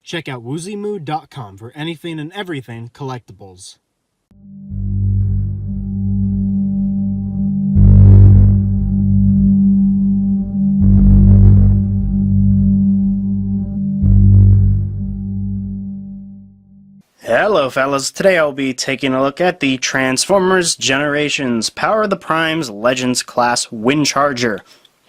Check out woozymood.com for anything and everything collectibles. Hello fellas, today I'll be taking a look at the Transformers Generations Power of the Primes Legends Class Windcharger.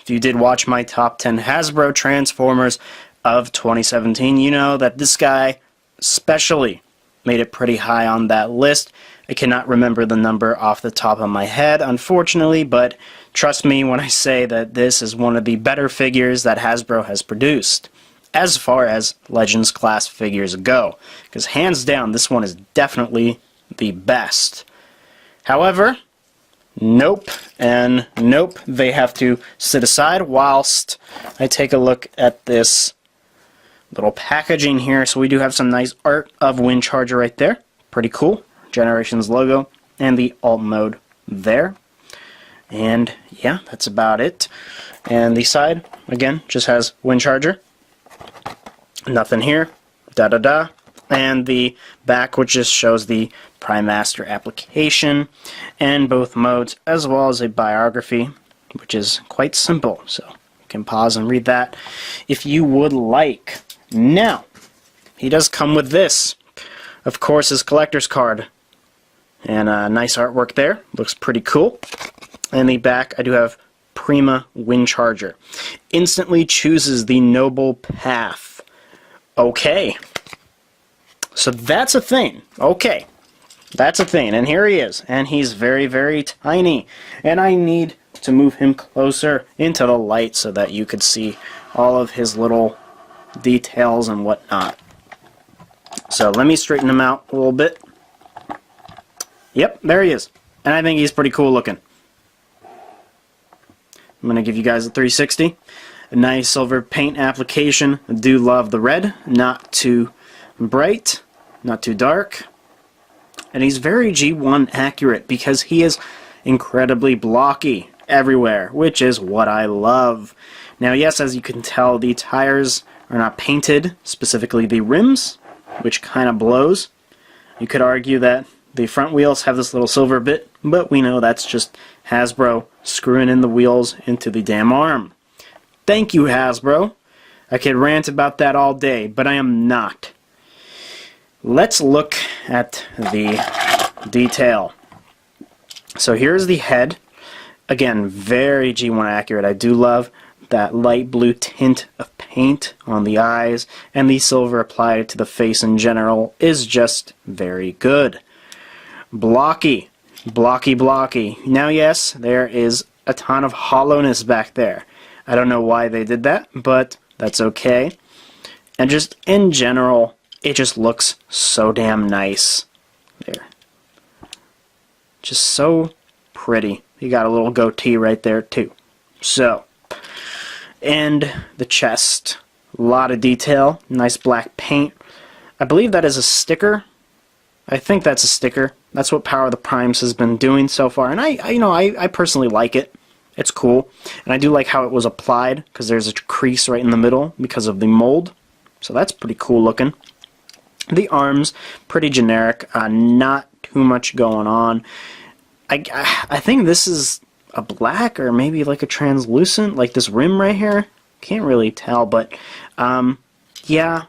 If you did watch my top 10 Hasbro Transformers of 2017, you know that this guy especially made it pretty high on that list. I cannot remember the number off the top of my head, unfortunately, but trust me when I say that this is one of the better figures that Hasbro has produced, as far as Legends class figures go, because hands down this one is definitely the best. However, nope and nope, they have to sit aside whilst I take a look at this little packaging here. So we do have some nice art of Windcharger right there, pretty cool, Generations logo and the alt mode there, and yeah, that's about it. And the side again just has Windcharger. Nothing here, da-da-da, and the back, which just shows the Prime Master application and both modes, as well as a biography, which is quite simple, so you can pause and read that if you would like. Now, he does come with this, of course, his collector's card, and nice artwork there, looks pretty cool. And the back, I do have Prima Windcharger. Instantly chooses the noble path. Okay, so that's a thing. Okay, that's a thing, and here he is, and he's very, very tiny, and I need to move him closer into the light so that you could see all of his little details and whatnot. So let me straighten him out a little bit. Yep, there he is, and I think he's pretty cool looking. I'm going to give you guys a 360. A nice silver paint application. I do love the red, not too bright, not too dark. And he's very G1 accurate because he is incredibly blocky everywhere, which is what I love. Now yes, as you can tell, the tires are not painted, specifically the rims, which kind of blows. You could argue that the front wheels have this little silver bit, but we know that's just Hasbro screwing in the wheels into the damn arm. Thank you, Hasbro. I could rant about that all day, but I am not. Let's look at the detail. So here's the head. Again, very G1 accurate. I do love that light blue tint of paint on the eyes, and the silver applied to the face in general is just very good. Blocky. Blocky, blocky. Now yes, there is a ton of hollowness back there. I don't know why they did that, but that's okay. And just in general, it just looks so damn nice. There. Just so pretty. You got a little goatee right there too. So, and the chest. A lot of detail. Nice black paint. I believe that is a sticker. I think that's a sticker. That's what Power of the Primes has been doing so far. And I personally like it. It's cool, and I do like how it was applied, because there's a crease right in the middle because of the mold, so that's pretty cool looking. The arms, pretty generic, not too much going on. I think this is a black, or maybe like a translucent, like this rim right here. Can't really tell, but yeah,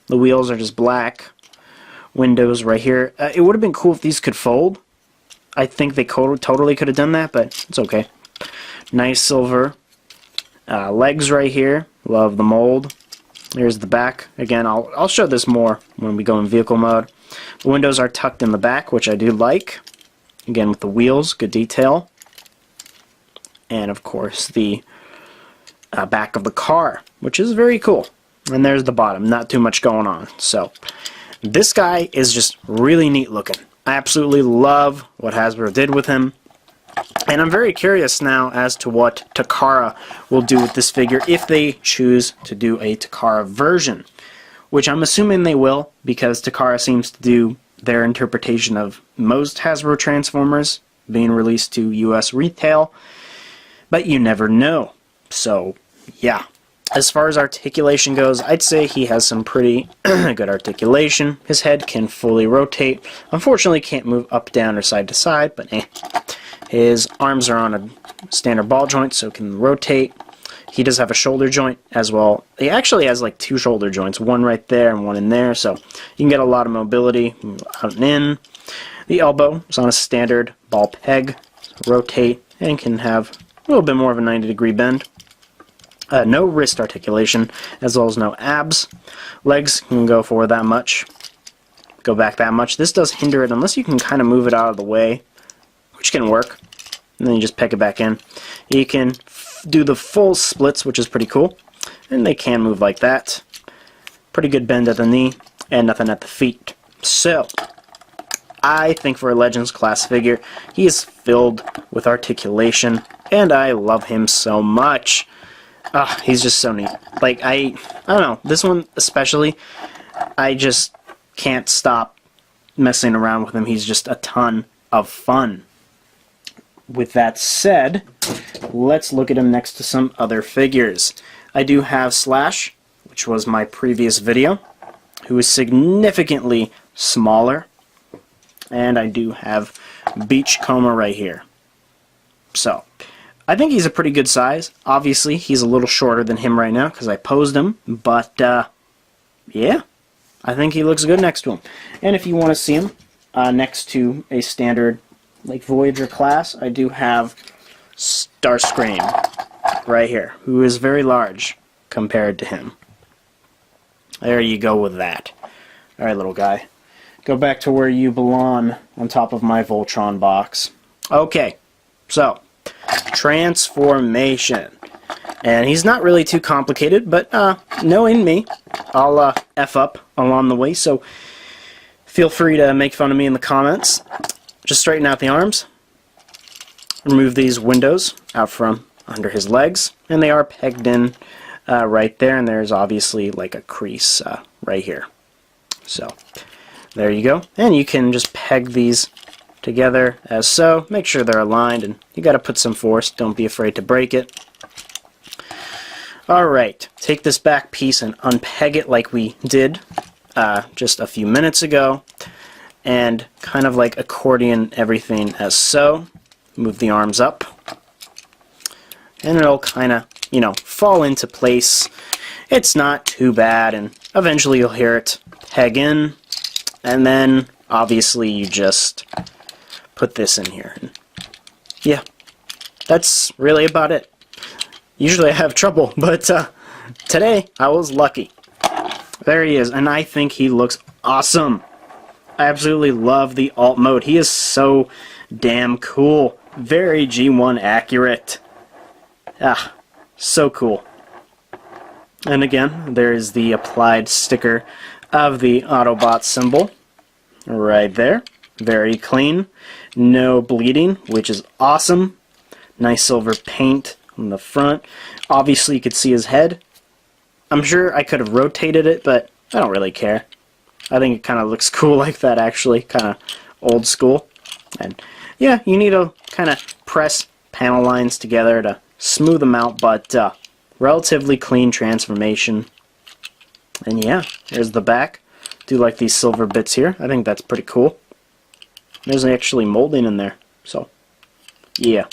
the wheels are just black. Windows right here. It would have been cool if these could fold. I think they totally could have done that, but it's okay. Nice silver legs right here. Love the mold. Here's the back. Again, I'll show this more when we go in vehicle mode. The windows are tucked in the back, which I do like. Again, with the wheels, good detail. And of course the back of the car, which is very cool. And there's the bottom. Not too much going on. So this guy is just really neat looking. I absolutely love what Hasbro did with him. And I'm very curious now as to what Takara will do with this figure if they choose to do a Takara version, which I'm assuming they will, because Takara seems to do their interpretation of most Hasbro Transformers being released to US retail, but you never know. So yeah, As far as articulation goes, I'd say he has some pretty good articulation. His head can fully rotate. Unfortunately, can't move up, down, or side to side, but His arms are on a standard ball joint, so can rotate. He does have a shoulder joint as well. He actually has like 2 shoulder joints, one right there and one in there, so you can get a lot of mobility out and in. The elbow is on a standard ball peg, rotate, and can have a little bit more of a 90-degree bend. No wrist articulation, as well as no abs. Legs can go forward that much, go back that much. This does hinder it unless you can kind of move it out of the way, which can work. And then you just peg it back in. You can do the full splits, which is pretty cool. And they can move like that. Pretty good bend at the knee, and nothing at the feet. So, I think for a Legends class figure, he is filled with articulation, and I love him so much. He's just so neat. Like, I don't know, this one especially, I just can't stop messing around with him. He's just a ton of fun. With that said, let's look at him next to some other figures. I do have Slash, which was my previous video, who is significantly smaller. And I do have Beachcomber right here. So, I think he's a pretty good size. Obviously, he's a little shorter than him right now because I posed him. But, yeah, I think he looks good next to him. And if you want to see him next to a standard like Voyager class, I do have Starscream right here, who is very large compared to him. There you go with that. Alright, little guy. Go back to where you belong on top of my Voltron box. Okay, so, transformation. And he's not really too complicated, but knowing me, I'll F up along the way, so feel free to make fun of me in the comments. Just straighten out the arms, remove these windows out from under his legs, and they are pegged in right there, and there's obviously like a crease right here. So, there you go. And you can just peg these together as so. Make sure they're aligned, and you got to put some force. Don't be afraid to break it. Alright, take this back piece and unpeg it like we did just a few minutes ago. And kind of like accordion everything as so. Move the arms up. And it'll kind of, you know, fall into place. It's not too bad, and eventually you'll hear it peg in. And then, obviously, you just put this in here. And yeah, that's really about it. Usually I have trouble, but today I was lucky. There he is, and I think he looks awesome. I absolutely love the alt mode. He is so damn cool. Very G1 accurate. So cool. And again, there's the applied sticker of the Autobot symbol right there. Very clean. No bleeding, which is awesome. Nice silver paint on the front. Obviously, you could see his head. I'm sure I could have rotated it, but I don't really care. I think it kind of looks cool like that, actually. Kind of old school. And yeah, you need to kind of press panel lines together to smooth them out, but relatively clean transformation. And yeah, here's the back. Do like these silver bits here. I think that's pretty cool. There's actually molding in there. So, yeah.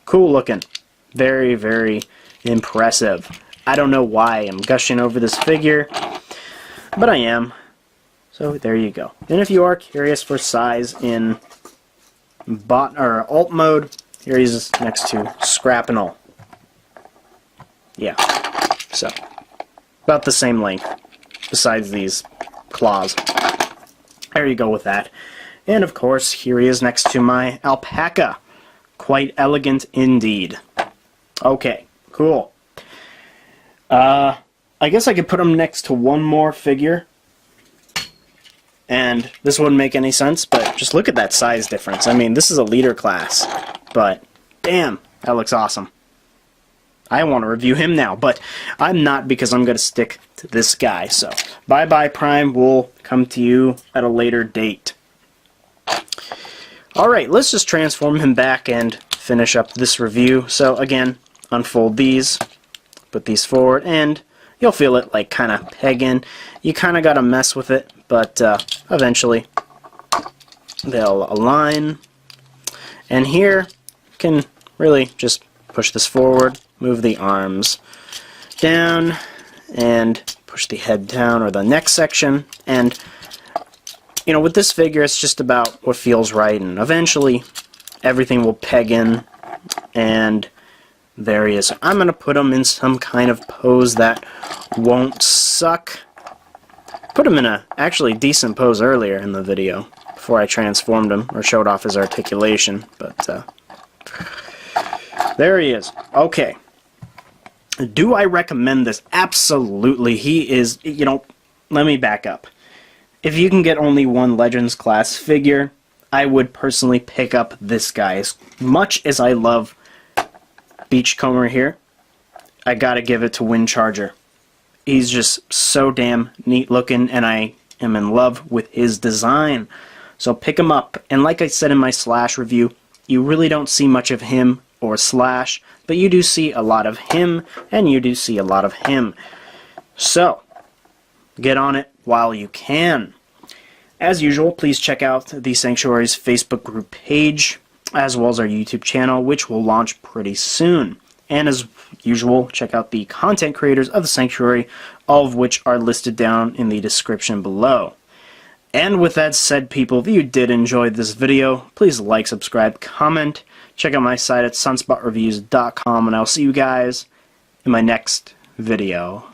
Cool looking. Very, very impressive. I don't know why I'm gushing over this figure, but I am. So there you go. And if you are curious for size in bot or alt mode, here he's next to Scrapinal. Yeah. So about the same length, besides these claws. There you go with that. And of course, here he is next to my alpaca. Quite elegant indeed. Okay, cool. I guess I could put him next to one more figure. And this wouldn't make any sense, but just look at that size difference. I mean, this is a leader class, but damn, that looks awesome. I want to review him now, but I'm not, because I'm going to stick to this guy. So, bye-bye Prime, we'll come to you at a later date. Alright, let's just transform him back and finish up this review. So again, unfold these, put these forward, and you'll feel it like kind of peg in. You kind of got to mess with it, but eventually they'll align. And here you can really just push this forward, move the arms down, and push the head down, or the neck section. And you know, with this figure, it's just about what feels right, and eventually everything will peg in. And there he is. I'm going to put him in some kind of pose that won't suck. Put him in a actually decent pose earlier in the video before I transformed him or showed off his articulation. But there he is. Okay. Do I recommend this? Absolutely. He is, you know, let me back up. If you can get only one Legends class figure, I would personally pick up this guy. As much as I love Beachcomber here, I gotta give it to Windcharger. He's just so damn neat looking, and I am in love with his design. So pick him up. And like I said in my Slash review, you really don't see much of him or Slash, but you do see a lot of him, and you do see a lot of him. So get on it while you can. As usual, please check out the Sanctuary's Facebook group page, as well as our YouTube channel, which will launch pretty soon. And as usual, check out the content creators of the Sanctuary, all of which are listed down in the description below. And with that said, people, if you did enjoy this video, please like, subscribe, comment. Check out my site at SunSpotReviewz.com, and I'll see you guys in my next video.